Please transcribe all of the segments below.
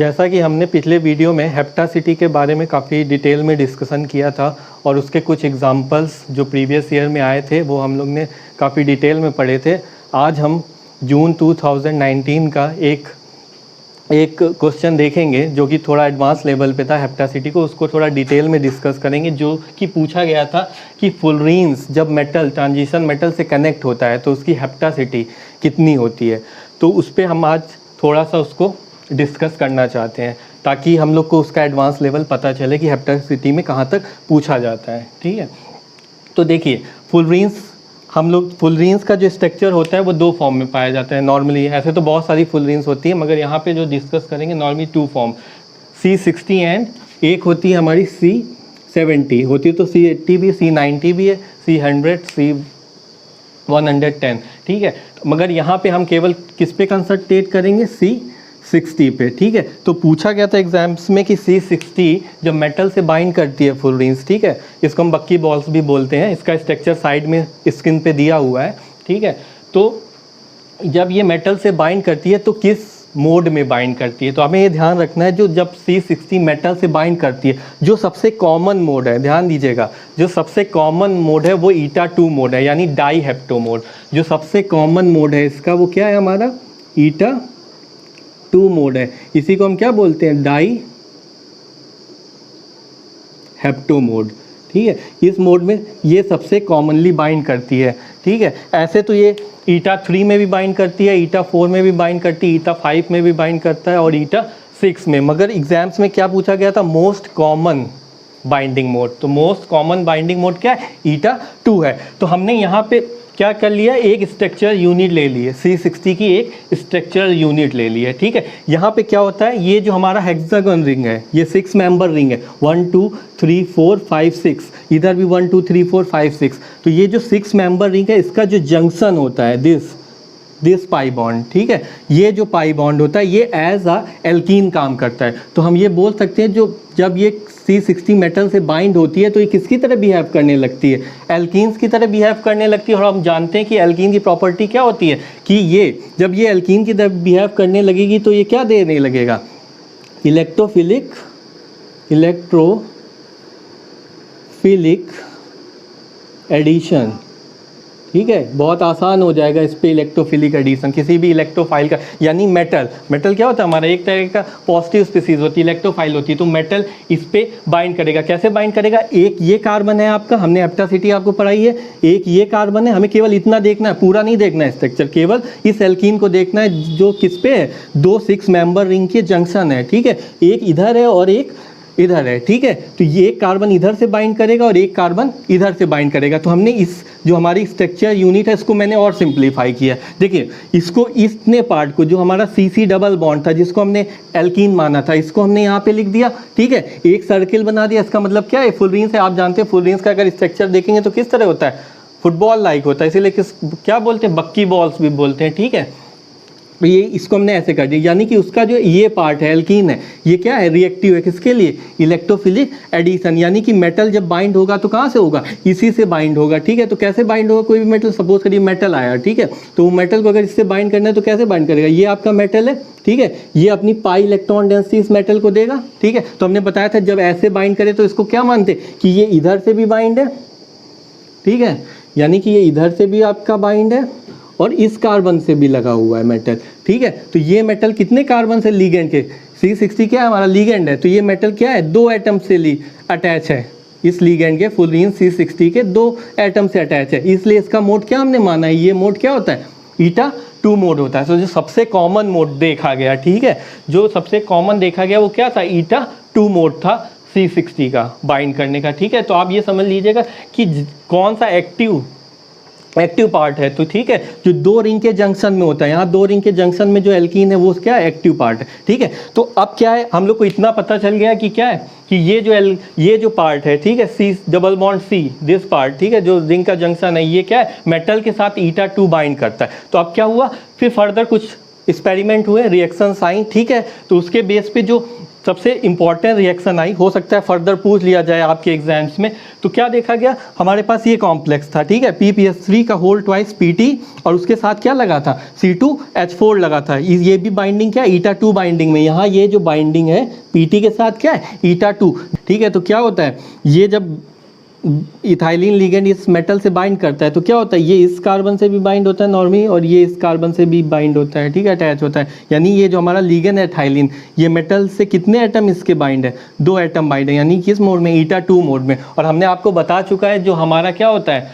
जैसा कि हमने पिछले वीडियो में हेप्टासिटी के बारे में काफ़ी डिटेल में डिस्कशन किया था और उसके कुछ एग्जांपल्स जो प्रीवियस ईयर में आए थे वो हम लोग ने काफ़ी डिटेल में पढ़े थे। आज हम जून 2019 का एक क्वेश्चन देखेंगे जो कि थोड़ा एडवांस लेवल पे था हेप्टासिटी को, उसको थोड़ा डिटेल में डिस्कस करेंगे। जो कि पूछा गया था कि फुलरीन्स जब मेटल ट्रांजिशन मेटल से कनेक्ट होता है तो उसकी हेप्टासिटी कितनी होती है, तो उस पर हम आज थोड़ा सा उसको डिस्कस करना चाहते हैं ताकि हम लोग को उसका एडवांस लेवल पता चले कि हेप्टासिटी में कहाँ तक पूछा जाता है। ठीक है, तो देखिए फुलरीन्स का जो स्ट्रक्चर होता है वो दो फॉर्म में पाया जाता है नॉर्मली। ऐसे तो बहुत सारी फुलरीन्स होती है मगर यहाँ पे जो डिस्कस करेंगे normally to form, C60 and एक होती है हमारी C70 होती है, तो C80 भी C90 भी है, C100 C110। ठीक है, मगर यहाँ पे हम केवल किस पे कंसंट्रेट करेंगे, C60 पे। ठीक है, तो पूछा गया था एग्जाम्स में कि C60 जब मेटल से बाइंड करती है फुलरीन्स, ठीक है, इसको हम बक्की बॉल्स भी बोलते हैं, इसका स्ट्रक्चर साइड में स्क्रीन पे दिया हुआ है। ठीक है, तो जब ये मेटल से बाइंड करती है तो किस मोड में बाइंड करती है, तो हमें ये ध्यान रखना है। जो जब C60 मेटल से बाइंड करती है, जो सबसे कॉमन मोड है, ध्यान दीजिएगा, जो सबसे कॉमन मोड है वो ईटा 2 मोड है, यानी डाई हेप्टो मोड। जो सबसे कॉमन मोड है इसका वो क्या है, हमारा ईटा 2 मोड है। इसी को हम क्या बोलते हैं, डाई हेप्टो मोड। ठीक है, इस मोड में ये सबसे कॉमनली बाइंड करती है। ठीक है, ऐसे तो ये ईटा 3 में भी बाइंड करती है, ईटा 4 में भी बाइंड करती है, ईटा 5 में भी बाइंड करता है और ईटा 6 में। मगर एग्जाम्स में क्या पूछा गया था, मोस्ट कॉमन बाइंडिंग मोड। तो मोस्ट कॉमन बाइंडिंग मोड क्या है, ईटा 2 है। तो हमने यहाँ पे क्या कर लिया, एक स्ट्रक्चर यूनिट ले लिए, C60 की एक स्ट्रक्चर यूनिट ले ली है। ठीक है, यहाँ पे क्या होता है, ये जो हमारा हेक्सागन रिंग है ये 6 मेंबर रिंग है, 1 2 3 4 5 6, इधर भी 1 2 3 4 5 6। तो ये जो 6 मेंबर रिंग है इसका जो जंक्शन होता है दिस पाई बॉन्ड, ठीक है, ये जो पाई बॉन्ड होता है ये एज अ एल्कीन काम करता है। तो हम ये बोल सकते हैं जब ये C60 मेटल से बाइंड होती है तो ये किसकी तरह बिहेव करने लगती है, एल्कीन्स की तरह बिहेव करने लगती है। और हम जानते हैं कि एल्कीन की प्रॉपर्टी क्या होती है कि ये जब ये एल्कीन की तरह बिहेव करने लगेगी तो ये क्या देने लगेगा, इलेक्ट्रोफिलिक एडिशन। ठीक है, बहुत आसान हो जाएगा इस पे इलेक्ट्रोफिलिक एडिशन किसी भी इलेक्ट्रोफाइल का। यानी मेटल क्या होता है हमारा, एक तरह का पॉजिटिव स्पीसीज होती है, इलेक्ट्रोफाइल होती है, तो मेटल इस पे बाइंड करेगा। कैसे बाइंड करेगा, एक ये कार्बन है आपका, हमने हेप्टासिटी आपको पढ़ाई है, एक ये कार्बन है, हमें केवल इतना देखना है, पूरा नहीं देखना है स्ट्रक्चर, केवल इस एल्कीन को देखना है जो किस पे है, 2 6 मेंबर रिंग के जंक्शन है। ठीक है, एक इधर है और एक इधर है। ठीक है, तो ये एक कार्बन इधर से बाइंड करेगा और एक कार्बन इधर से बाइंड करेगा। तो हमने इस जो हमारी स्ट्रक्चर यूनिट है इसको मैंने और सिंप्लीफाई किया। देखिए, इसको इतने पार्ट को जो हमारा CC डबल बॉन्ड था जिसको हमने एल्कीन माना था, इसको हमने यहाँ पे लिख दिया। ठीक है, एक सर्किल बना दिया। इसका मतलब क्या है, फुलरीन्स है, आप जानते हैं फुलरीन्स का अगर स्ट्रक्चर देखेंगे तो किस तरह होता है, फुटबॉल लाइक होता है, इसीलिए क्या बोलते हैं, बक्की बॉल्स भी बोलते हैं। ठीक है, तो ये इसको हमने ऐसे कर दिया, यानी कि उसका जो ये पार्ट है एल्कीन है ये क्या है, रिएक्टिव है, किसके लिए, इलेक्ट्रोफिलिक एडिशन। यानी कि मेटल जब बाइंड होगा तो कहाँ से होगा, इसी से बाइंड होगा। ठीक है, तो कैसे बाइंड होगा, कोई भी मेटल, सपोज करिए मेटल आया, ठीक है, तो वो मेटल को अगर इससे बाइंड करना है तो कैसे बाइंड करेगा, ये आपका मेटल है, ठीक है, ये अपनी पाई इलेक्ट्रॉन डेंसिटी इस मेटल को देगा। ठीक है, तो हमने बताया था जब ऐसे बाइंड करे तो इसको क्या मानते कि ये इधर से भी बाइंड है, ठीक है, यानी कि ये इधर से भी आपका बाइंड है और इस कार्बन से भी लगा हुआ है मेटल। ठीक है, तो ये मेटल कितने कार्बन से, लिगेंड के, C60 क्या है हमारा लिगेंड है, तो ये मेटल क्या है, 2 एटम से अटैच है, इस लिगेंड के फुलरीन C60 के 2 एटम से अटैच है, इसलिए इसका मोड क्या हमने माना है, ये मोड क्या होता है, ईटा 2 मोड होता है। तो जो सबसे कॉमन मोड देखा गया, ठीक है, जो सबसे कॉमन देखा गया वो क्या था, ईटा 2 मोड था C60 का बाइंड करने का। ठीक है, तो आप ये समझ लीजिएगा कि कौन सा एक्टिव पार्ट है। तो ठीक है, जो 2 रिंग के जंक्शन में होता है, यहाँ 2 रिंग के जंक्शन में जो एल्कीन है वो क्या है, एक्टिव पार्ट है। ठीक है, तो अब क्या है, हम लोग को इतना पता चल गया कि क्या है कि ये जो पार्ट है, ठीक है, C double bond C this part, ठीक है, जो रिंग का जंक्शन है ये क्या है, मेटल के साथ ईटा 2 बाइंड करता है। तो अब क्या हुआ, फिर फर्दर कुछ एक्सपेरिमेंट हुए, रिएक्शन आई, ठीक है, तो उसके बेस पे जो सबसे इंपॉर्टेंट रिएक्शन आई, हो सकता है फर्दर पूछ लिया जाए आपके एग्जाम्स में। तो क्या देखा गया, हमारे पास ये कॉम्प्लेक्स था, ठीक है, PPS3 का होल ट्वाइस PT, और उसके साथ क्या लगा था, C2H4 लगा था। ये भी बाइंडिंग क्या है, eta2 बाइंडिंग में। यहाँ ये जो बाइंडिंग है PT के साथ क्या है, eta2, ठीक है। तो क्या होता है, ये जब इथाइलिन लिगेंड इस मेटल से बाइंड करता है तो क्या होता है, ये इस कार्बन से भी बाइंड होता है नॉर्मली, और ये इस कार्बन से भी बाइंड होता है, ठीक है, अटैच होता है। यानी ये जो हमारा लिगेंड है इथाइलिन, ये मेटल से कितने एटम इसके बाइंड है, 2 एटम बाइंड है, यानी किस मोड में, eta2 मोड में। और हमने आपको बता चुका है जो हमारा क्या होता है,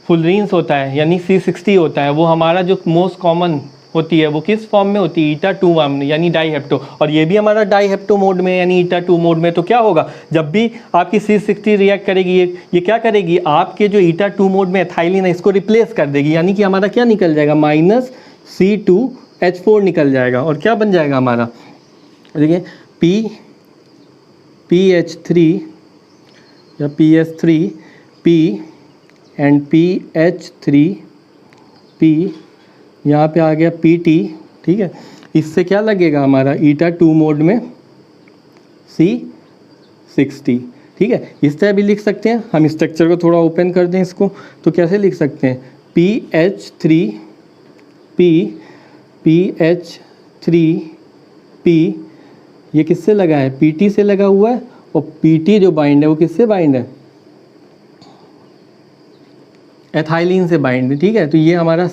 फुलरीन्स होता है यानी C60 होता है, वो हमारा जो मोस्ट कॉमन होती है वो किस फॉर्म में होती है, eta2 फॉर्म में, यानी डाईहेप्टो। और ये भी हमारा डाईहेप्टो मोड में यानी eta2 मोड में। तो क्या होगा, जब भी आपकी C60 रिएक्ट करेगी, ये क्या करेगी, आपके जो eta2 मोड में एथाइलिन है इसको रिप्लेस कर देगी, यानी कि हमारा क्या निकल जाएगा, -C2H4 निकल जाएगा। और क्या बन जाएगा हमारा, देखिए PH3 या PS3 P एंड PH3P, यहाँ पे आ गया PT, ठीक है। इससे क्या लगेगा हमारा, eta2 मोड में C60, ठीक है। इस तरह भी लिख सकते हैं हम। स्ट्रक्चर को थोड़ा ओपन कर दें इसको, तो कैसे लिख सकते हैं, PH3P ये किससे लगा है, PT से लगा हुआ है, और PT जो बाइंड है वो किससे बाइंड है, एथाइलिन से बाइंड है, ठीक है। तो ये हमारा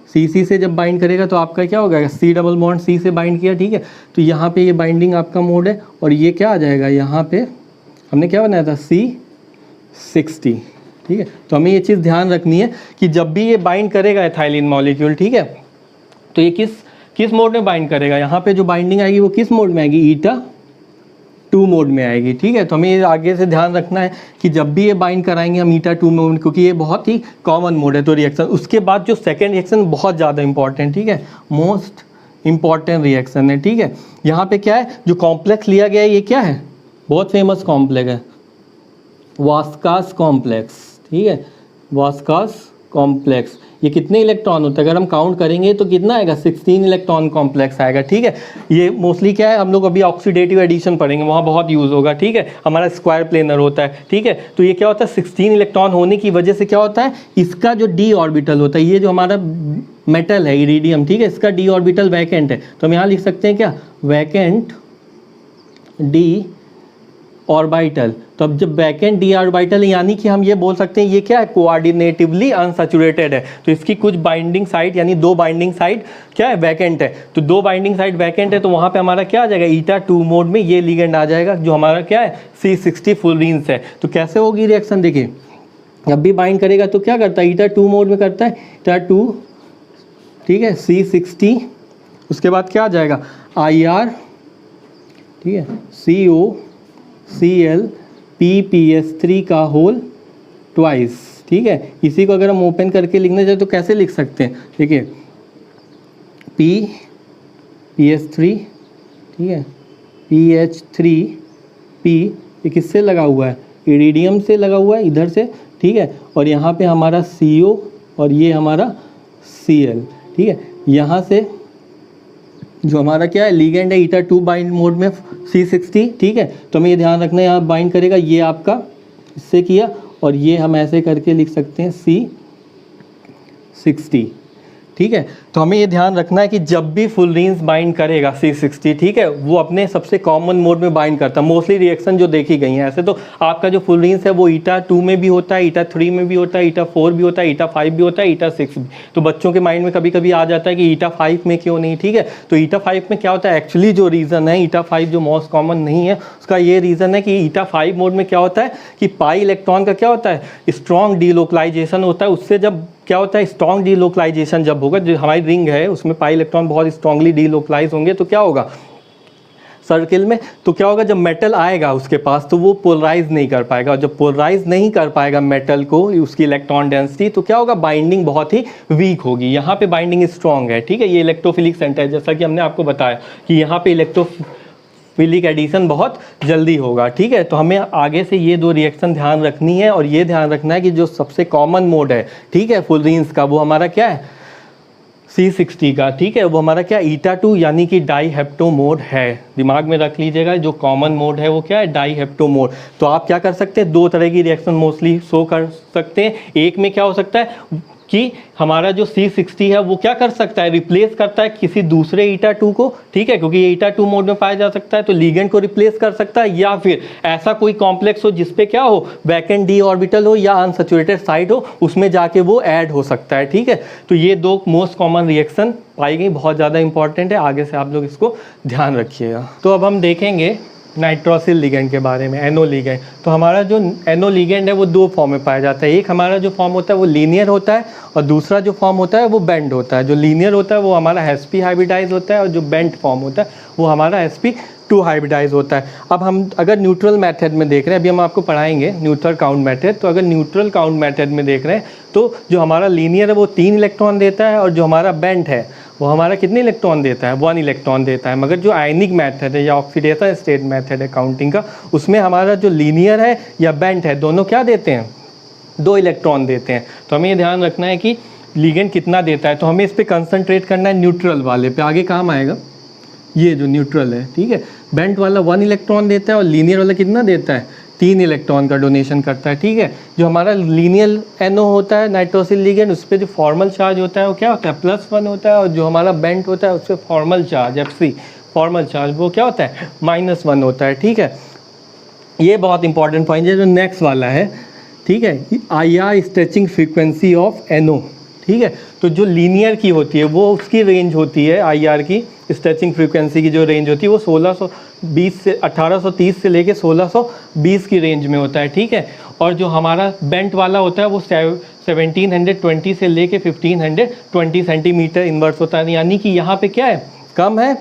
CC से जब बाइंड करेगा तो आपका क्या होगा, C डबल बॉन्ड C से बाइंड किया, ठीक है। तो यहाँ पे ये बाइंडिंग आपका मोड है, और ये क्या आ जाएगा, यहाँ पे हमने क्या बनाया था, C60, ठीक है। तो हमें ये चीज़ ध्यान रखनी है कि जब भी ये बाइंड करेगा एथाइलिन मॉलिक्यूल, ठीक है, तो ये किस मोड में बाइंड करेगा, यहाँ पे जो बाइंडिंग आएगी वो किस मोड में आएगी, eta2 मोड में आएगी, ठीक है। तो हमें ये आगे से ध्यान रखना है कि जब भी ये बाइंड कराएंगे हम eta2 मोड, क्योंकि ये बहुत ही कॉमन मोड है। तो रिएक्शन, उसके बाद जो सेकंड रिएक्शन बहुत ज़्यादा इंपॉर्टेंट, ठीक है, मोस्ट इंपॉर्टेंट रिएक्शन है, ठीक है। यहाँ पे क्या है, जो कॉम्प्लेक्स लिया गया है ये क्या है, बहुत फेमस कॉम्प्लेक्स है, वास्कास कॉम्प्लेक्स, ठीक है, वास्कास कॉम्प्लेक्स। ये कितने इलेक्ट्रॉन होते हैं, अगर हम काउंट करेंगे तो कितना आएगा, 16 इलेक्ट्रॉन कॉम्प्लेक्स आएगा, ठीक है। ये मोस्टली क्या है, हम लोग अभी ऑक्सीडेटिव एडिशन पढ़ेंगे, वहाँ बहुत यूज़ होगा, ठीक है। हमारा स्क्वायर प्लेनर होता है, ठीक है। तो ये क्या होता है, 16 इलेक्ट्रॉन होने की वजह से क्या होता है, इसका जो d ऑर्बिटल होता है, ये जो हमारा मेटल है इरिडियम, ठीक है, इसका d ऑर्बिटल वैकेंट है। तो हम यहाँ लिख सकते हैं क्या, वैकेंट d ऑर्बिटल। तो अब जब वैकेंट d ऑर्बिटल, यानी कि हम ये बोल सकते हैं ये क्या है, कोऑर्डिनेटिवली अनसैचुरेटेड है। तो इसकी कुछ बाइंडिंग साइट यानी 2 बाइंडिंग साइट क्या है, वैकेंट है। तो 2 बाइंडिंग साइट वैकेंट है, तो वहाँ पे हमारा क्या आ जाएगा, eta2 मोड में ये लिगेंड आ जाएगा जो हमारा क्या है, C60 फुलरीन्स है। तो कैसे होगी रिएक्शन, देखिए जब भी बाइंड करेगा तो क्या करता है, eta2 मोड में करता है, eta2, ठीक है, C60, उसके बाद क्या आ जाएगा, IR, ठीक है, COCl PPS3 का होल ट्वाइस, ठीक है। इसी को अगर हम ओपन करके लिखना चाहे तो कैसे लिख सकते हैं, देखिए PS3, ठीक है, PH3P, ये किससे लगा हुआ है, इरिडियम से लगा हुआ है इधर से, ठीक है। और यहाँ पे हमारा CO और ये हमारा Cl, ठीक है। यहाँ से जो हमारा क्या है, लिगेंड है eta2 बाइंड मोड में C60, ठीक है। तो हमें ये ध्यान रखना है, यहाँ बाइंड करेगा, ये आपका इससे किया, और ये हम ऐसे करके लिख सकते हैं C60, ठीक है। तो हमें ये ध्यान रखना है कि जब भी फुलरीन्स बाइंड करेगा C60, ठीक है, वो अपने सबसे कॉमन मोड में बाइंड करता है। मोस्टली रिएक्शन जो देखी गई हैं, ऐसे तो आपका जो फुलरीन्स है वो eta2 में भी होता है, eta3 में भी होता है, eta4 भी होता है, eta5 भी होता है, eta6 भी। तो बच्चों के माइंड में कभी कभी आ जाता है कि eta5 में क्यों नहीं, ठीक है। तो eta5 में क्या होता है, एक्चुअली जो रीज़न है eta5 जो मोस्ट कॉमन नहीं है, उसका ये रीज़न है कि eta5 मोड में क्या होता है कि पाई इलेक्ट्रॉन का क्या होता है, स्ट्रॉन्ग डीलोकलाइजेशन होता है। उससे जब क्या होता है, स्ट्रॉन्ग डीलोकलाइजेशन जब होगा, जो हमारी रिंग है उसमें पाई इलेक्ट्रॉन बहुत स्ट्रांगली डीलोकलाइज होंगे, तो क्या होगा सर्किल में, तो क्या होगा, जब मेटल आएगा उसके पास तो वो पोलराइज नहीं कर पाएगा, और जब पोलराइज नहीं कर पाएगा मेटल को उसकी इलेक्ट्रॉन डेंसिटी, तो क्या होगा, बाइंडिंग बहुत ही वीक होगी। यहाँ पे बाइंडिंग स्ट्रॉन्ग है, ठीक है। ये इलेक्ट्रोफिलिक सेंटर है, जैसा कि हमने आपको बताया कि यहाँ पे इलेक्ट्रोफिलिक एडिशन बहुत जल्दी होगा, ठीक है। तो हमें आगे से ये 2 रिएक्शन ध्यान रखनी है, और ये ध्यान रखना है कि जो सबसे कॉमन मोड है, ठीक है, फुलरीन्स का, वो हमारा क्या है, C60 का, ठीक है, वो हमारा क्या ईटा 2 यानी कि डाई हेप्टो मोड है। दिमाग में रख लीजिएगा, जो कॉमन मोड है वो क्या है, डाई हेप्टो मोड। तो आप क्या कर सकते हैं, दो तरह की रिएक्शन मोस्टली शो कर सकते हैं। एक में क्या हो सकता है कि हमारा जो C60 है वो क्या कर सकता है, रिप्लेस करता है किसी दूसरे ईटा 2 को, ठीक है, क्योंकि ये ईटा 2 मोड में पाया जा सकता है, तो लिगेंड को रिप्लेस कर सकता है, या फिर ऐसा कोई कॉम्प्लेक्स हो जिसपे क्या हो, वैकेंट डी ऑर्बिटल हो या अनसैचुरेटेड साइड हो, उसमें जाके वो ऐड हो सकता है, ठीक है। तो ये दो मोस्ट कॉमन रिएक्शन पाई गई, बहुत ज़्यादा इंपॉर्टेंट है, आगे से आप लोग इसको ध्यान रखिएगा। तो अब हम देखेंगे नाइट्रोसिल लिगेंड के बारे में, एनो लिगेंड। तो हमारा जो एनो लिगेंड है वो दो फॉर्म में पाया जाता है। एक हमारा जो फॉर्म होता है वो लीनियर होता है, और दूसरा जो फॉर्म होता है वो बेंड होता है। जो लीनियर होता है वो हमारा sp हाइब्रिडाइज होता है, और जो बेंड फॉर्म होता है वो हमारा sp2 हाइब्रिडाइज होता है। अब हम अगर न्यूट्रल मेथड में देख रहे हैं, अभी हम आपको पढ़ाएंगे न्यूट्रल काउंट मेथड, तो अगर न्यूट्रल काउंट मेथड में देख रहे हैं तो जो हमारा लीनियर है वो 3 इलेक्ट्रॉन देता है, और जो हमारा बेंड है वो हमारा कितने इलेक्ट्रॉन देता है, 1 इलेक्ट्रॉन देता है। मगर जो आयनिक मेथड है या ऑक्सीडेशन स्टेट मेथड है काउंटिंग का, उसमें हमारा जो लीनियर है या बेंड है दोनों क्या देते हैं, 2 इलेक्ट्रॉन देते हैं। तो हमें ये ध्यान रखना है कि लिगेंड कितना देता है, तो हमें इस पर कंसंट्रेट करना है न्यूट्रल वाले पे, आगे काम आएगा। ये जो न्यूट्रल है, ठीक है, बेंड वाला 1 इलेक्ट्रॉन देता है, और लीनियर वाला कितना देता है, 3 इलेक्ट्रॉन का डोनेशन करता है, ठीक है। जो हमारा लीनियर एनो होता है नाइट्रोसिल लिगेंड, उस पर जो फॉर्मल चार्ज होता है वो क्या होता है, +1 होता है, और जो हमारा बेंड होता है उस पर formal charge Fc formal charge वो क्या होता है, -1 होता है, ठीक है। ये बहुत इंपॉर्टेंट पॉइंट है। जो नेक्स्ट वाला है, ठीक है, IR स्ट्रेचिंग फ्रीक्वेंसी ऑफ एनो, ठीक है। तो जो लीनियर की होती है वो उसकी रेंज होती है, IR की स्ट्रेचिंग फ्रीक्वेंसी की जो रेंज होती है वो 1830 से लेके 1620 की रेंज में होता है, ठीक है। और जो हमारा बेंट वाला होता है वो 1720 से लेके 1520 सेंटीमीटर इन्वर्स होता है, यानी कि यहाँ पे क्या है, कम है,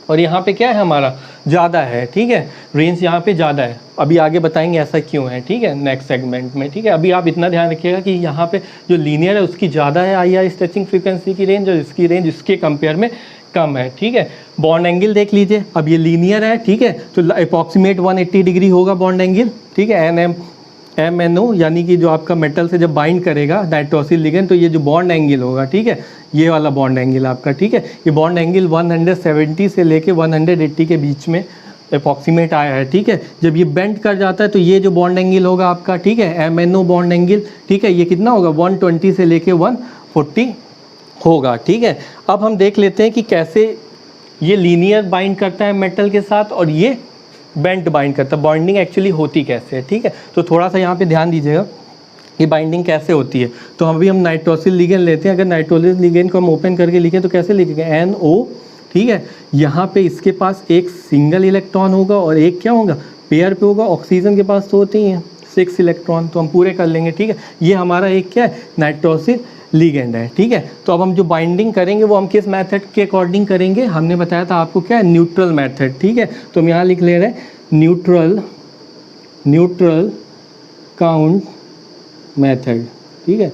और यहाँ पे क्या है हमारा ज़्यादा है, ठीक है, रेंज यहाँ पे ज़्यादा है। अभी आगे बताएंगे ऐसा क्यों है, ठीक है, नेक्स्ट सेगमेंट में, ठीक है। अभी आप इतना ध्यान रखिएगा कि यहाँ पे जो लीनियर है उसकी ज़्यादा है IR स्ट्रेचिंग फ्रीक्वेंसी की रेंज, और इसकी रेंज इसके कंपेयर में कम है, ठीक है। बॉन्ड एंगल देख लीजिए, अब ये लीनियर है, ठीक है, तो अप्रॉक्सीमेट 180 डिग्री होगा बॉन्ड एंगल, ठीक है, MNO यानी कि जो आपका मेटल से जब बाइंड करेगा नाइट्रोसिल लिगेंड, तो ये जो बॉन्ड एंगल होगा, ठीक है, ये वाला बॉन्ड एंगल आपका, ठीक है, ये बॉन्ड एंगल 170 से लेके 180 के बीच में अप्रॉक्सीमेट आया है, ठीक है। जब ये बेंड कर जाता है तो ये जो बॉन्ड एंगल होगा आपका, ठीक है, MNO बॉन्ड एंगल, ठीक है, ये कितना होगा, 120 से लेके 140 होगा, ठीक है। अब हम देख लेते हैं कि कैसे ये लीनियर बाइंड करता है मेटल के साथ, और ये बेंट बाइंड करता है, बॉन्डिंग एक्चुअली होती कैसे है, ठीक है। तो थोड़ा सा यहाँ पे ध्यान दीजिएगा कि बाइंडिंग कैसे होती है। तो अभी हम नाइट्रोसिल लिगेंड लेते हैं, अगर नाइट्रोसिल लिगेंड को हम ओपन करके लिखें तो कैसे लिखेंगे, NO, ठीक है। यहाँ पे इसके पास एक सिंगल इलेक्ट्रॉन होगा और एक क्या होगा, पेयर पे होगा। ऑक्सीजन के पास तो होते ही हैं 6 इलेक्ट्रॉन, तो हम पूरे कर लेंगे, ठीक है। ये हमारा एक क्या है, नाइट्रोसिल लिगेंड है, ठीक है। तो अब हम जो बाइंडिंग करेंगे वो हम किस मेथड के अकॉर्डिंग करेंगे, हमने बताया था आपको क्या है, न्यूट्रल मेथड, ठीक है। तो हम यहाँ लिख ले रहे हैं न्यूट्रल काउंट मेथड, ठीक है,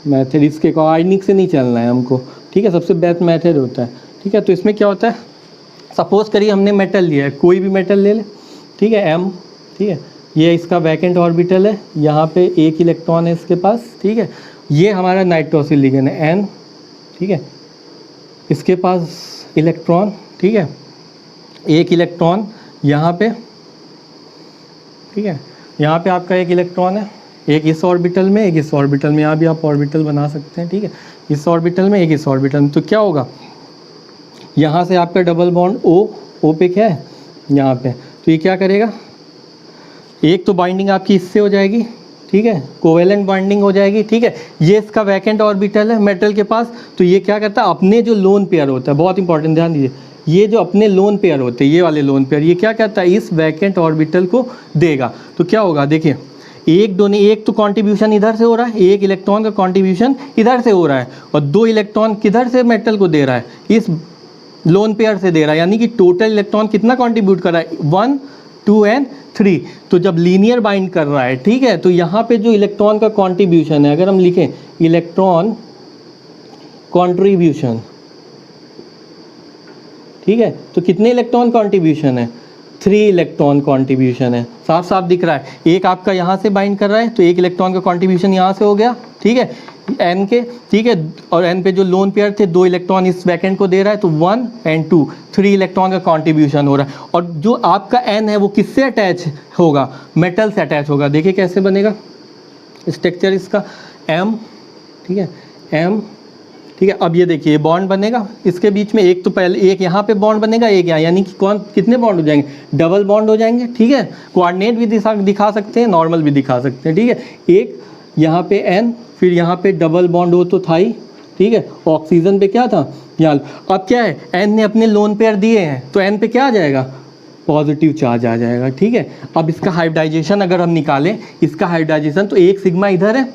मेथड इसके आयनिक से नहीं चलना है हमको, ठीक है, सबसे बेस्ट मेथड होता है, ठीक है। तो इसमें क्या होता है, सपोज करिए हमने मेटल लिया है, कोई भी मेटल ले ले, ठीक है, M, ठीक है, ये इसका वैकेंट ऑर्बिटल है, यहाँ पे 1 इलेक्ट्रॉन है इसके पास, ठीक है। ये हमारा नाइट्रोसिल लिगेंड है N, ठीक है, इसके पास इलेक्ट्रॉन, ठीक है, 1 इलेक्ट्रॉन यहाँ पे, ठीक है, यहाँ पे आपका 1 इलेक्ट्रॉन है, एक इस ऑर्बिटल में, एक इस ऑर्बिटल में, यहाँ भी आप ऑर्बिटल बना सकते हैं, ठीक है, इस ऑर्बिटल में, एक इस ऑर्बिटल में। तो क्या होगा, यहाँ से आपका डबल बॉन्ड O पे क्या है, यहाँ पे, तो ये क्या करेगा, एक तो बाइंडिंग आपकी इससे हो जाएगी, ठीक है, कोवेलेंट बाइंडिंग हो जाएगी, ठीक है। ये इसका वैकेंट ऑर्बिटल है मेटल के पास, तो ये क्या करता है, अपने जो लोन पेयर होता है, बहुत इंपॉर्टेंट ध्यान दीजिए, ये जो अपने लोन पेयर होते हैं, ये वाले लोन पेयर, ये क्या करता है, इस वैकेंट ऑर्बिटल को देगा। तो क्या होगा, देखिए, एक तो कंट्रीब्यूशन इधर से हो रहा है, 1 इलेक्ट्रॉन का कंट्रीब्यूशन इधर से हो रहा है, और 2 इलेक्ट्रॉन किधर से मेटल को दे रहा है, इस लोन पेयर से दे रहा है, यानी कि टोटल इलेक्ट्रॉन कितना कंट्रीब्यूट कर रहा है, 1, 2 एंड 3। तो जब लीनियर बाइंड कर रहा है, ठीक है, तो यहाँ पे जो इलेक्ट्रॉन का कंट्रीब्यूशन है, अगर हम लिखें इलेक्ट्रॉन कंट्रीब्यूशन, ठीक है, तो कितने इलेक्ट्रॉन कंट्रीब्यूशन है, 3 इलेक्ट्रॉन कंट्रीब्यूशन है, साफ साफ दिख रहा है। एक आपका यहाँ से बाइंड कर रहा है, तो 1 इलेक्ट्रॉन का कंट्रीब्यूशन यहाँ से हो गया, ठीक है। एन के, ठीक है, और एन पे जो लोन पेयर थे 2 इलेक्ट्रॉन इस वैकेंट को दे रहा है, तो 1 and 2 3 इलेक्ट्रॉन का कॉन्ट्रीब्यूशन हो रहा है। और जो आपका एन है वो किससे अटैच होगा, मेटल से अटैच होगा। देखिए कैसे बनेगा स्ट्रक्चर इसका, एम, ठीक है, एम, ठीक है। अब ये देखिए बॉन्ड बनेगा इसके बीच में, एक तो पहले एक यहाँ पे बॉन्ड बनेगा, एक यहाँ, यानी कि कौन कितने बॉन्ड हो जाएंगे, डबल बॉन्ड हो जाएंगे, ठीक है। कोऑर्डिनेट भी दिखा सकते हैं, नॉर्मल भी दिखा सकते हैं, ठीक है। एक यहाँ पे एन, फिर यहाँ पे डबल बॉन्ड हो तो था ही, ठीक है। ऑक्सीजन पे क्या था यहाँ, अब क्या है, एन ने अपने लोन पेयर दिए हैं तो एन पे क्या आ जाएगा, पॉजिटिव चार्ज आ जाएगा, ठीक है। अब इसका हाइब्रिडाइजेशन अगर हम निकालें, इसका हाइब्रिडाइजेशन तो एक सिग्मा इधर है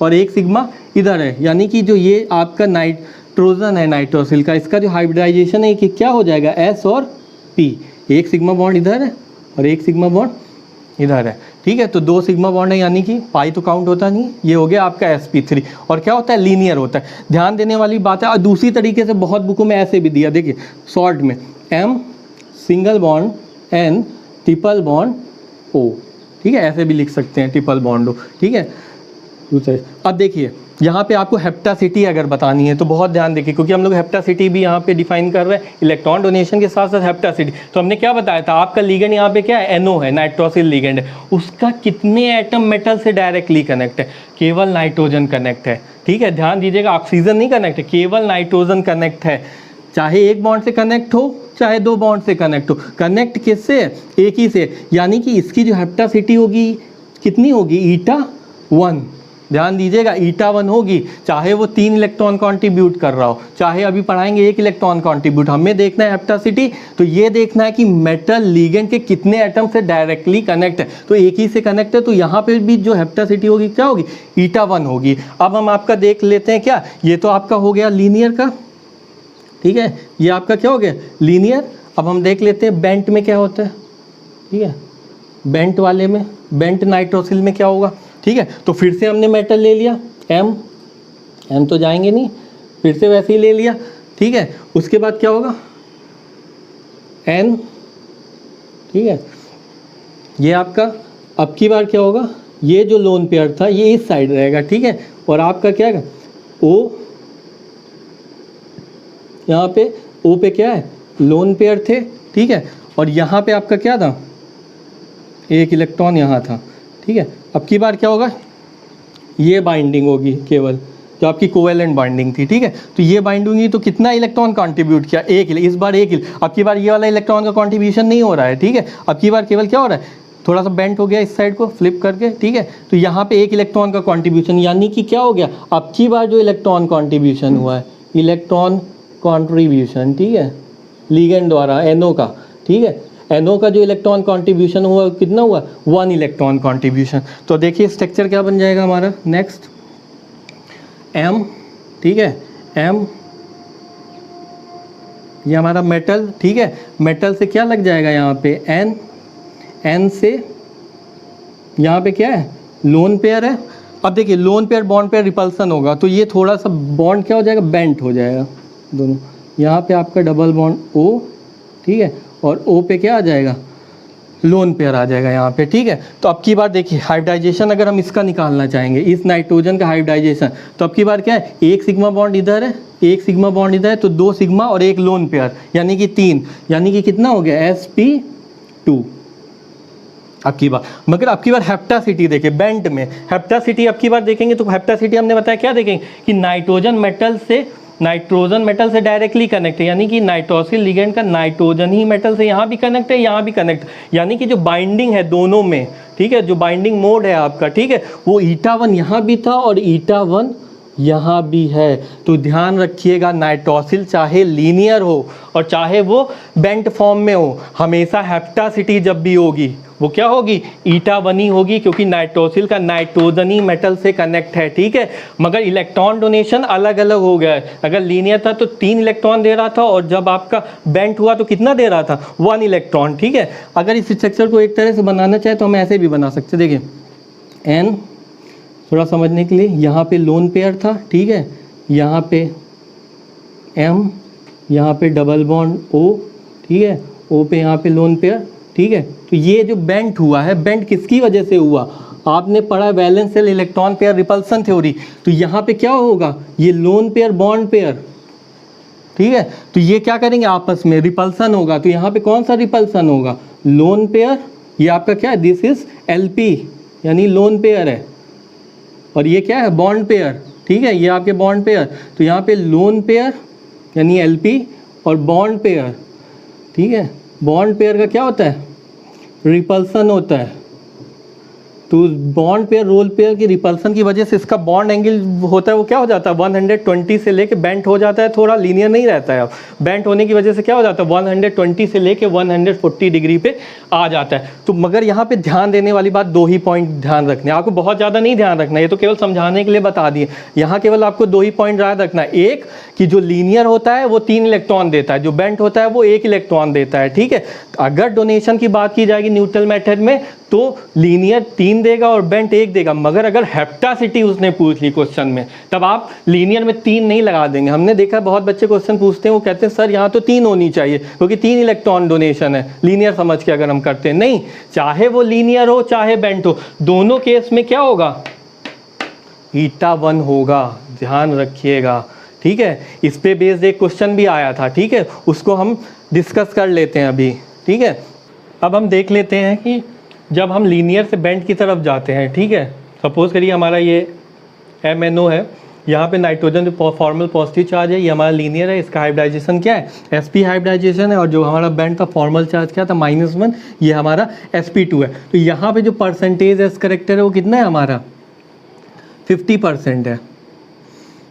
और एक सिग्मा इधर है, यानी कि जो ये आपका नाइट्रोजन है नाइट्रोसिल का, इसका जो हाइब्रिडाइजेशन है कि क्या हो जाएगा, एस और पी, एक सिग्मा बॉन्ड इधर है और एक सिग्मा बॉन्ड इधर है, ठीक है। तो 2 सिग्मा बॉन्ड है, यानी कि पाई तो काउंट होता नहीं, ये हो गया आपका sp3। और क्या होता है, लीनियर होता है। ध्यान देने वाली बात है। और दूसरी तरीके से बहुत बुकों में ऐसे भी दिया, देखिए शॉर्ट में m single bond n triple bond o, ठीक है, ऐसे भी लिख सकते हैं ट्रिपल बॉन्ड o, ठीक है। दूसरे अब देखिए यहाँ पे आपको हेप्टासिटी अगर बतानी है तो बहुत ध्यान देखिए, क्योंकि हम लोग हेप्टासिटी भी यहाँ पे डिफाइन कर रहे हैं इलेक्ट्रॉन डोनेशन के साथ साथ हेप्टासिटी। तो हमने क्या बताया था, आपका लिगेंड यहाँ पे क्या है, NO है, नाइट्रोसिल लिगेंड है, उसका कितने एटम मेटल से डायरेक्टली कनेक्ट है, केवल नाइट्रोजन कनेक्ट है, ठीक है। ध्यान दीजिएगा, ऑक्सीजन नहीं कनेक्ट है, केवल नाइट्रोजन कनेक्ट है। चाहे एक बॉन्ड से कनेक्ट हो चाहे 2 बॉन्ड से कनेक्ट हो, कनेक्ट किससे, एक ही से, यानी कि इसकी जो हेप्टासिटी होगी कितनी होगी, η1। ध्यान दीजिएगा η1 होगी, चाहे वो 3 इलेक्ट्रॉन कंट्रीब्यूट कर रहा हो, चाहे अभी पढ़ाएंगे 1 इलेक्ट्रॉन कंट्रीब्यूट। हमें देखना है हेप्टासिटी, तो ये देखना है कि मेटल लिगेंड के कितने एटम से डायरेक्टली कनेक्ट है, तो एक ही से कनेक्ट है, तो यहाँ पे भी जो हेप्टासिटी होगी क्या होगी, η1 होगी। अब हम आपका देख लेते हैं, क्या ये तो आपका हो गया लीनियर का, ठीक है, ये आपका क्या हो गया लीनियर। अब हम देख लेते हैं बेंट में क्या होता है, ठीक है, बेंट वाले में, बेंट नाइट्रोसिल में क्या होगा, ठीक है। तो फिर से हमने मेटल ले लिया, एम तो जाएंगे नहीं, फिर से वैसे ही ले लिया, ठीक है। उसके बाद क्या होगा, एन, ठीक है, ये आपका अब की बार क्या होगा, ये जो लोन पेयर था ये इस साइड रहेगा, ठीक है। और आपका क्या है, ओ, यहाँ पे ओ पे क्या है, लोन पेयर थे, ठीक है। और यहाँ पे आपका क्या था, एक इलेक्ट्रॉन यहाँ था, ठीक है। अब की बार क्या होगा, ये बाइंडिंग होगी केवल, जो आपकी कोवेलेंट बाइंडिंग थी, ठीक है। तो ये बाइंडिंग हुई तो कितना इलेक्ट्रॉन कंट्रीब्यूट किया, एक, इस बार एक। अब की बार ये वाला इलेक्ट्रॉन का कंट्रीब्यूशन नहीं हो रहा है, ठीक है। अब की बार केवल क्या हो रहा है, थोड़ा सा बेंट हो गया इस साइड को फ्लिप करके, ठीक है। तो यहाँ पे 1 इलेक्ट्रॉन का कंट्रीब्यूशन, यानी कि क्या हो गया, अब की बार जो इलेक्ट्रॉन कंट्रीब्यूशन हुआ है, इलेक्ट्रॉन कंट्रीब्यूशन, ठीक है, लिगेंड द्वारा NO का, ठीक है, NO का जो इलेक्ट्रॉन कंट्रीब्यूशन हुआ कितना हुआ, 1 इलेक्ट्रॉन कंट्रीब्यूशन। तो देखिए स्ट्रक्चर क्या बन जाएगा हमारा, नेक्स्ट M, ठीक है, M, ये हमारा मेटल, ठीक है, मेटल से क्या लग जाएगा यहाँ पे N से यहाँ पे क्या है, लोन पेयर है। अब देखिए lone pair bond pair repulsion होगा, तो ये थोड़ा सा बॉन्ड क्या हो जाएगा, बेंट हो जाएगा दोनों। यहाँ पे आपका डबल बॉन्ड O, ठीक है, और O पे क्या आ जाएगा, लोन पेयर आ जाएगा यहाँ पे, ठीक है। तो अब की बार देखिए हाइब्रिडाइजेशन अगर हम इसका निकालना चाहेंगे, इस नाइट्रोजन का हाइब्रिडाइजेशन, तो अब की बार क्या है, एक सिग्मा बॉन्ड इधर है, एक सिग्मा बॉन्ड इधर है, तो 2 सिग्मा और एक लोन पेयर, यानी कि 3, यानी कि कितना हो गया, sp2। अब की बार, मगर अब की बार हेप्टासिटी देखिए, बेंट में हेप्टासिटी अब की बार देखेंगे तो हेप्टासिटी हमने बताया क्या देखेंगे कि नाइट्रोजन मेटल से डायरेक्टली कनेक्ट है, यानी कि नाइट्रोसिल लिगेंड का नाइट्रोजन ही मेटल से यहाँ भी कनेक्ट है, यहाँ भी कनेक्ट, यानी कि जो बाइंडिंग है दोनों में, ठीक है, जो बाइंडिंग मोड है आपका, ठीक है, वो η1 यहाँ भी था और η1 यहाँ भी है। तो ध्यान रखिएगा, नाइट्रोसिल चाहे लीनियर हो और चाहे वो बेंट फॉर्म में हो, हमेशा हेप्टासिटी जब भी होगी वो क्या होगी, η1 ही होगी, क्योंकि नाइट्रोसिल का नाइट्रोजन ही मेटल से कनेक्ट है, ठीक है। मगर इलेक्ट्रॉन डोनेशन अलग अलग हो गया है, अगर लीनियर था तो 3 इलेक्ट्रॉन दे रहा था, और जब आपका बेंट हुआ तो कितना दे रहा था, 1 इलेक्ट्रॉन, ठीक है। अगर इस स्ट्रक्चर को एक तरह से बनाना चाहे तो हम ऐसे भी बना सकते, देखिए N, थोड़ा समझने के लिए, यहाँ पे लोन पेयर था, ठीक है, यहाँ पे M, यहाँ पे डबल बॉन्ड O, ठीक है, O पे यहाँ पे लोन पेयर, ठीक है। तो ये जो बेंट हुआ है, बेंट किसकी वजह से हुआ, आपने पढ़ा valence shell electron pair repulsion theory, तो यहाँ पे क्या होगा, ये लोन पेयर बॉन्ड पेयर, ठीक है, तो ये क्या करेंगे आपस में रिपल्सन होगा, तो यहाँ पे कौन सा रिपल्सन होगा, लोन पेयर, ये आपका क्या है, दिस इज एलपी यानी लोन पेयर है, और ये क्या है बॉन्ड पेयर, ठीक है, ये आपके बॉन्ड पेयर, तो यहाँ पे लोन पेयर यानी एलपी और बॉन्ड पेयर, ठीक है, बॉन्ड पेयर का क्या होता है, रिपल्सन होता है, तो बॉन्ड पेयर रोल पेयर की रिपल्सन की वजह से इसका बॉन्ड एंगल होता है वो क्या हो जाता है 120 से लेके बेंट हो जाता है, थोड़ा लीनियर नहीं रहता है, अब बेंट होने की वजह से क्या हो जाता है 120 से लेके 140 डिग्री पे आ जाता है। तो मगर यहाँ पे ध्यान देने वाली बात, 2 ही पॉइंट ध्यान रखने, आपको बहुत ज़्यादा नहीं ध्यान रखना, ये तो केवल समझाने के लिए बता दिए, यहाँ केवल आपको 2 ही पॉइंट याद रखना है, एक कि जो लीनियर होता है वो 3 इलेक्ट्रॉन देता है, जो बेंट होता है वो 1 इलेक्ट्रॉन देता है, ठीक है। अगर डोनेशन की बात की जाएगी न्यूट्रल मेथड में तो लीनियर 3 देगा और बेंट 1 देगा, मगर अगर हेप्टासिटी उसने पूछ ली क्वेश्चन में तब आप लीनियर में 3 नहीं लगा देंगे। हमने देखा बहुत बच्चे क्वेश्चन पूछते हैं, वो कहते हैं सर यहाँ तो 3 होनी चाहिए क्योंकि 3 इलेक्ट्रॉन डोनेशन है, लीनियर समझ के अगर हम करते हैं, नहीं, चाहे वो लीनियर हो चाहे बेंट हो, दोनों केस में क्या होगा, ईटा 1 होगा, ध्यान रखिएगा, ठीक है। इस पे बेस्ड एक क्वेश्चन भी आया था, ठीक है, उसको हम डिस्कस कर लेते हैं अभी, ठीक है। अब हम देख लेते हैं कि जब हम लीनियर से बेंट की तरफ जाते हैं, ठीक है, सपोज करिए हमारा ये MnO है, यहाँ पे नाइट्रोजन फॉर्मल पॉजिटिव चार्ज है, ये हमारा लीनियर है, इसका हाइब्रिडाइजेशन क्या है, sp हाइब्रिडाइजेशन है, और जो हमारा बेंट का फॉर्मल चार्ज क्या था -1, ये हमारा sp2 है। तो यहाँ पे जो परसेंटेज एस करेक्टर है वो कितना है हमारा 50% है,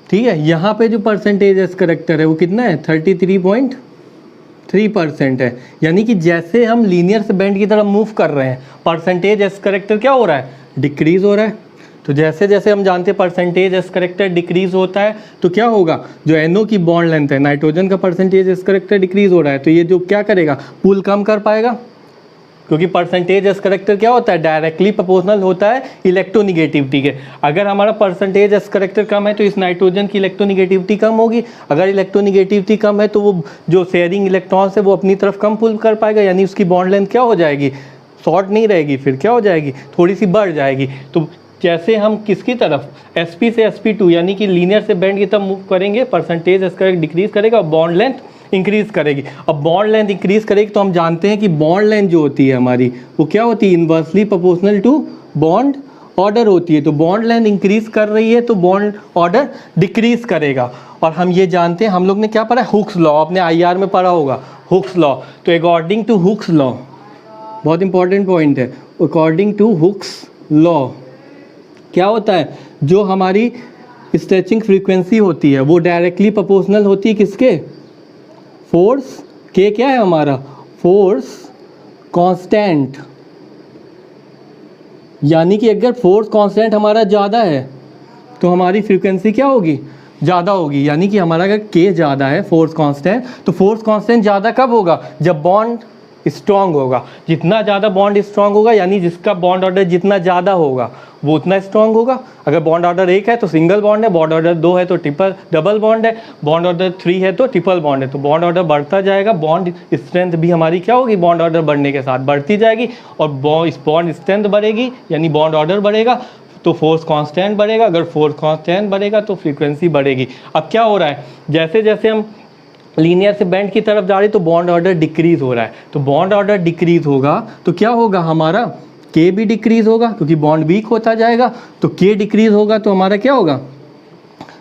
ठीक है। यहाँ पे जो परसेंटेज एस करेक्टर है वो कितना है 33.3% है, यानी कि जैसे हम लीनियर से बेंट की तरफ मूव कर रहे हैं परसेंटेज एस करेक्टर क्या हो रहा है, डिक्रीज हो रहा है। तो जैसे जैसे हम जानते हैं परसेंटेज एस करेक्टर डिक्रीज होता है तो क्या होगा, जो NO की बॉन्ड लेंथ है, नाइट्रोजन का परसेंटेज एस करेक्टर डिक्रीज हो रहा है, तो ये जो क्या करेगा, पुल कम कर पाएगा, क्योंकि परसेंटेज एस करेक्टर क्या होता है, डायरेक्टली प्रोपोर्शनल होता है इलेक्ट्रोनिगेटिविटी के। अगर हमारा परसेंटेज एस करेक्टर कम है तो इस नाइट्रोजन की इलेक्ट्रोनिगेटिविटी कम होगी, अगर इलेक्ट्रोनिगेटिविटी कम है तो वो जो शेयरिंग इलेक्ट्रॉन्स है वो अपनी तरफ कम पुल कर पाएगा, यानी उसकी बॉन्ड लेंथ क्या हो जाएगी, शॉर्ट नहीं रहेगी, फिर क्या हो जाएगी, थोड़ी सी बढ़ जाएगी। तो जैसे हम किसकी तरफ, sp से sp2 यानी कि लीनियर से बेंट की तरफ मूव करेंगे, परसेंटेज एस करेक्टर डिक्रीज करेगा और बॉन्ड लेंथ इंक्रीज करेगी। अब बॉन्ड लेंथ इंक्रीज करेगी तो हम जानते हैं कि बॉन्ड लेंथ जो होती है हमारी वो क्या होती है, inversely proportional to bond order होती है। तो बॉन्ड लेंथ इंक्रीज कर रही है तो बॉन्ड ऑर्डर डिक्रीज करेगा। और हम ये जानते हैं, हम लोग ने क्या पढ़ा है, हुक्स लॉ, आपने IR में पढ़ा होगा हुक्स लॉ। तो अकॉर्डिंग टू हुक्स लॉ, बहुत इंपॉर्टेंट पॉइंट है, अकॉर्डिंग टू हुक्स लॉ क्या होता है, जो हमारी स्ट्रेचिंग फ्रीक्वेंसी होती है वो डायरेक्टली प्रोपोर्शनल होती है किसके, फोर्स के, क्या है हमारा फोर्स कांस्टेंट, यानी कि अगर फोर्स कांस्टेंट हमारा ज़्यादा है तो हमारी फ्रीक्वेंसी क्या होगी, ज़्यादा होगी। यानी कि हमारा अगर के ज़्यादा है फोर्स कांस्टेंट, तो फोर्स कांस्टेंट ज़्यादा कब होगा, जब बॉन्ड स्ट्रॉन्ग होगा। जितना ज़्यादा बॉन्ड स्ट्रॉन्ग होगा यानी जिसका बॉन्ड ऑर्डर जितना ज़्यादा होगा वो उतना स्ट्रॉन्ग होगा। अगर बॉन्ड ऑर्डर 1 है तो सिंगल बॉन्ड है, बॉन्ड ऑर्डर 2 है तो डबल बॉन्ड है, बॉन्ड ऑर्डर 3 है तो ट्रिपल बॉन्ड है। तो बॉन्ड ऑर्डर बढ़ता जाएगा, बॉन्ड स्ट्रेंथ भी हमारी क्या होगी, बॉन्ड ऑर्डर बढ़ने के साथ बढ़ती जाएगी, और बॉन्ड स्ट्रेंथ बढ़ेगी यानी बॉन्ड ऑर्डर बढ़ेगा तो फोर्स कांस्टेंट बढ़ेगा, अगर फोर्स कांस्टेंट बढ़ेगा तो फ्रीक्वेंसी बढ़ेगी। अब क्या हो रहा है, जैसे जैसे हम लीनियर से बेंट की तरफ जा रहे तो बॉन्ड ऑर्डर डिक्रीज हो रहा है, तो बॉन्ड ऑर्डर डिक्रीज होगा तो क्या होगा, हमारा के भी डिक्रीज होगा क्योंकि बॉन्ड वीक होता जाएगा, तो के डिक्रीज होगा तो हमारा क्या होगा,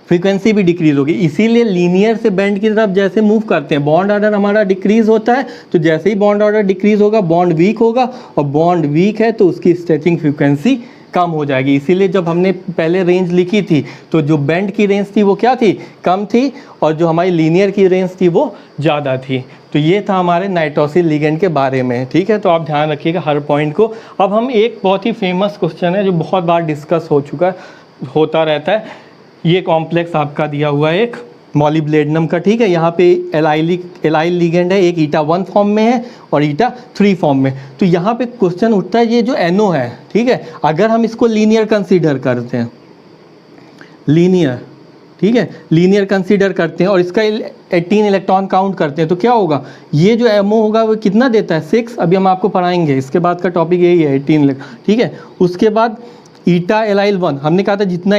फ्रीक्वेंसी भी डिक्रीज होगी। इसीलिए लीनियर से बेंट की तरफ जैसे मूव करते हैं बॉन्ड ऑर्डर हमारा डिक्रीज होता है, तो जैसे ही बॉन्ड ऑर्डर डिक्रीज होगा बॉन्ड वीक होगा, और बॉन्ड वीक है तो उसकी स्ट्रेचिंग फ्रीक्वेंसी कम हो जाएगी। इसीलिए जब हमने पहले रेंज लिखी थी तो जो बेंट की रेंज थी वो क्या थी, कम थी, और जो हमारी लीनियर की रेंज थी वो ज़्यादा थी। तो ये था हमारे नाइट्रोसिल लिगेंड के बारे में, ठीक है। तो आप ध्यान रखिएगा हर पॉइंट को। अब हम एक बहुत ही फेमस क्वेश्चन है जो बहुत बार डिस्कस होता रहता है, ये कॉम्प्लेक्स आपका दिया हुआ है एक मॉलिब्लेडनम का, ठीक है। यहाँ पे एलाइल लिगेंड है, एक ईटा 1 फॉर्म में है और ईटा 3 फॉर्म में। तो यहाँ पे क्वेश्चन उठता है, ये जो NO है, ठीक है, अगर हम इसको लीनियर कंसीडर करते हैं, लीनियर, ठीक है, लीनियर कंसीडर करते हैं और इसका 18 इलेक्ट्रॉन काउंट करते हैं तो क्या होगा, ये जो MO होगा वो कितना देता है 6, अभी हम आपको पढ़ाएंगे, इसके बाद का टॉपिक यही है 18 इलेक्ट्रॉन, ठीक है। उसके बाद ईटा एलाइल 1, हमने कहा था जितना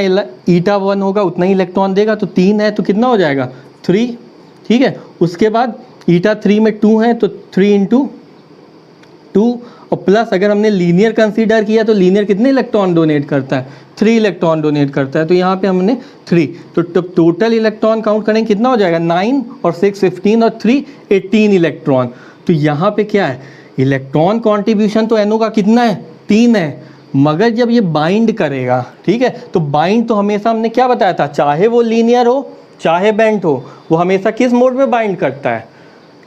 ईटा 1 होगा उतना ही इलेक्ट्रॉन देगा, तो 3 है तो कितना हो जाएगा 3, ठीक है। उसके बाद ईटा 3 में 2 है तो 3 इंटू 2, और प्लस अगर हमने लीनियर कंसीडर किया तो लीनियर कितने इलेक्ट्रॉन डोनेट करता है, 3 इलेक्ट्रॉन डोनेट करता है, तो यहाँ पे हमने 3, तो टोटल इलेक्ट्रॉन काउंट करेंगे कितना हो जाएगा 9 और 6 15 और 3 18 इलेक्ट्रॉन। तो यहाँ पे क्या है, इलेक्ट्रॉन कॉन्ट्रीब्यूशन तो NO का कितना है 3 है, मगर जब ये बाइंड करेगा, ठीक है, तो बाइंड तो हमेशा हमने क्या बताया था, चाहे वो लीनियर हो चाहे बेंट हो, वो हमेशा किस मोड में बाइंड करता है,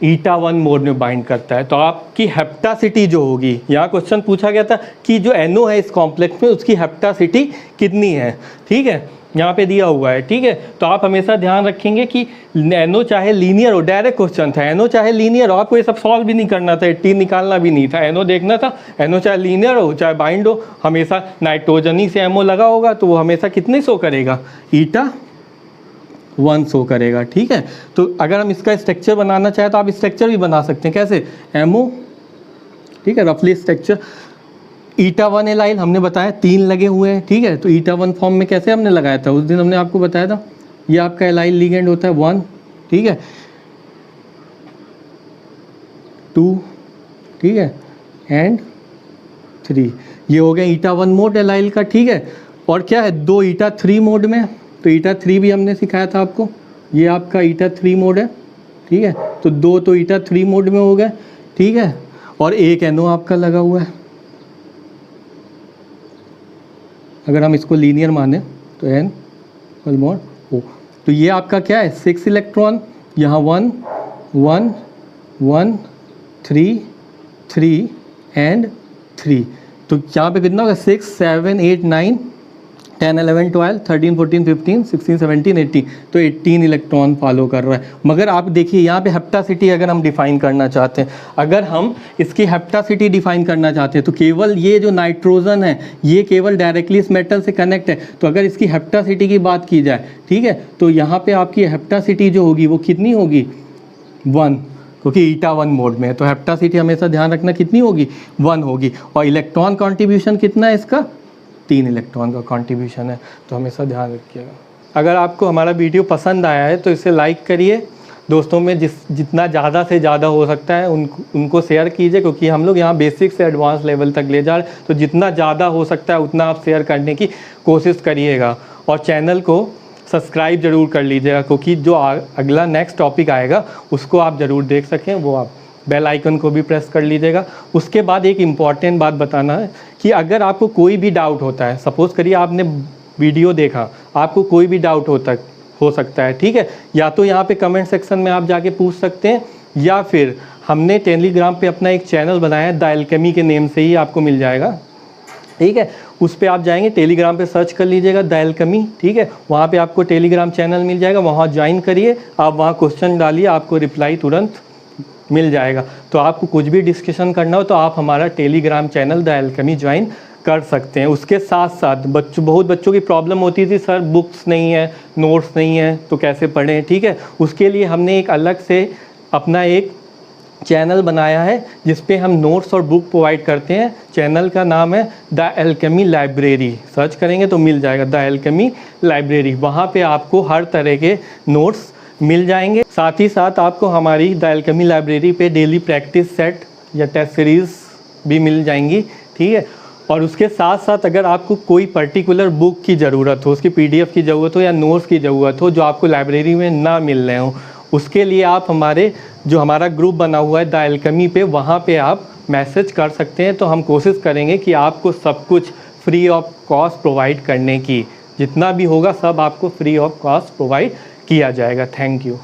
ईटा 1 मोड में बाइंड करता है। तो आपकी हेप्टासिटी जो होगी, यहाँ क्वेश्चन पूछा गया था कि जो NO है इस कॉम्प्लेक्स में उसकी हेप्टासिटी कितनी है, ठीक है, यहाँ पे दिया हुआ है, ठीक है। तो आप हमेशा ध्यान रखेंगे कि NO चाहे लीनियर हो, डायरेक्ट क्वेश्चन था, NO चाहे लीनियर हो, आपको ये सब सॉल्व भी नहीं करना था, 18 निकालना भी नहीं था, NO देखना था, NO चाहे लीनियर हो चाहे बाइंड हो, हमेशा नाइट्रोजनी से MO लगा होगा तो वो हमेशा कितने शो करेगा, ईटा 1 शो करेगा, ठीक है। तो अगर हम इसका स्ट्रक्चर बनाना चाहें तो आप स्ट्रक्चर भी बना सकते हैं, कैसे, MO, ठीक है, रफली स्ट्रक्चर, ईटा 1 एलाइल हमने बताया 3 लगे हुए हैं, ठीक है। तो ईटा 1 फॉर्म में कैसे हमने लगाया था, उस दिन हमने आपको बताया था, ये आपका एलाइल लिगेंड होता है 1, ठीक है, 2, ठीक है, एंड 3, ये हो गया ईटा 1 मोड एलाइल का, ठीक है। और क्या है, 2 ईटा 3 मोड में, तो ईटा 3 भी हमने सिखाया था आपको, ये आपका ईटा 3 मोड है, ठीक है। तो 2 तो ईटा 3 मोड में हो गए, ठीक है, और एक NO आपका लगा हुआ है। अगर हम इसको लीनियर माने तो N होल मोड O, तो ये आपका क्या है 6 इलेक्ट्रॉन, यहाँ 1 1 1 3 3 एंड 3, तो यहाँ पे कितना होगा 6 7 8 9 10 11 12 13 14 15 16 17 18, तो 18 इलेक्ट्रॉन फॉलो कर रहा है। मगर आप देखिए यहाँ पे हेप्टासिटी अगर हम डिफाइन करना चाहते हैं, अगर हम इसकी हेप्टासिटी डिफाइन करना चाहते हैं तो केवल ये जो नाइट्रोजन है ये केवल डायरेक्टली इस मेटल से कनेक्ट है, तो अगर इसकी हेप्टासिटी की बात की जाए, ठीक है, तो यहाँ पे आपकी हेप्टासिटी जो होगी वो कितनी होगी 1, क्योंकि ईटा 1 मोड में है, तो हेप्टासिटी हमेशा ध्यान रखना कितनी होगी 1 होगी। और इलेक्ट्रॉन कॉन्ट्रीब्यूशन कितना है इसका 3 इलेक्ट्रॉन का कॉन्ट्रीब्यूशन है, तो हमेशा ध्यान रखिएगा। अगर आपको हमारा वीडियो पसंद आया है तो इसे लाइक करिए, दोस्तों में जितना ज़्यादा से ज़्यादा हो सकता है उनको शेयर कीजिए, क्योंकि हम लोग यहाँ बेसिक से एडवांस लेवल तक ले जा रहे हैं, तो जितना ज़्यादा हो सकता है उतना आप शेयर करने की कोशिश करिएगा। और चैनल को सब्सक्राइब ज़रूर कर लीजिएगा, क्योंकि जो अगला नेक्स्ट टॉपिक आएगा उसको आप ज़रूर देख सकें, वो आप बेल आइकन को भी प्रेस कर लीजिएगा। उसके बाद एक इम्पॉर्टेंट बात बताना है कि अगर आपको कोई भी डाउट होता है, सपोज़ करिए आपने वीडियो देखा, आपको कोई भी डाउट हो सकता है, ठीक है, या तो यहाँ पे कमेंट सेक्शन में आप जाके पूछ सकते हैं, या फिर हमने टेलीग्राम पे अपना एक चैनल बनाया है द एल्केमी के नेम से ही आपको मिल जाएगा, ठीक है, उस पर आप जाएंगे, टेलीग्राम पे सर्च कर लीजिएगा द एल्केमी, ठीक है, वहाँ पे आपको टेलीग्राम चैनल मिल जाएगा, वहाँ ज्वाइन करिए, आप वहाँ क्वेश्चन डालिए, आपको रिप्लाई तुरंत मिल जाएगा। तो आपको कुछ भी डिस्कशन करना हो तो आप हमारा Telegram channel the alchemy join कर सकते हैं। उसके साथ साथ बहुत बच्चों की प्रॉब्लम होती थी, सर बुक्स नहीं है, नोट्स नहीं है, तो कैसे पढ़ें, ठीक है, उसके लिए हमने एक अलग से अपना एक चैनल बनाया है जिस पे हम नोट्स और बुक प्रोवाइड करते हैं। चैनल का नाम है द एल्केमी लाइब्रेरी, सर्च करेंगे तो मिल जाएगा द एल्केमी लाइब्रेरी, वहाँ पे आपको हर तरह के नोट्स मिल जाएंगे। साथ ही साथ आपको हमारी द एल्केमी लाइब्रेरी पे डेली प्रैक्टिस सेट या टेस्ट सीरीज़ भी मिल जाएंगी, ठीक है। और उसके साथ साथ अगर आपको कोई पर्टिकुलर बुक की ज़रूरत हो, उसकी PDF की ज़रूरत हो या नोट्स की ज़रूरत हो जो आपको लाइब्रेरी में ना मिल रहे हो, उसके लिए आप हमारा ग्रुप बना हुआ है द एल्केमी पे, वहाँ पे आप मैसेज कर सकते हैं। तो हम कोशिश करेंगे कि आपको सब कुछ फ्री ऑफ कॉस्ट प्रोवाइड करने की, जितना भी होगा सब आपको फ्री ऑफ कॉस्ट प्रोवाइड किया जाएगा। Thank you.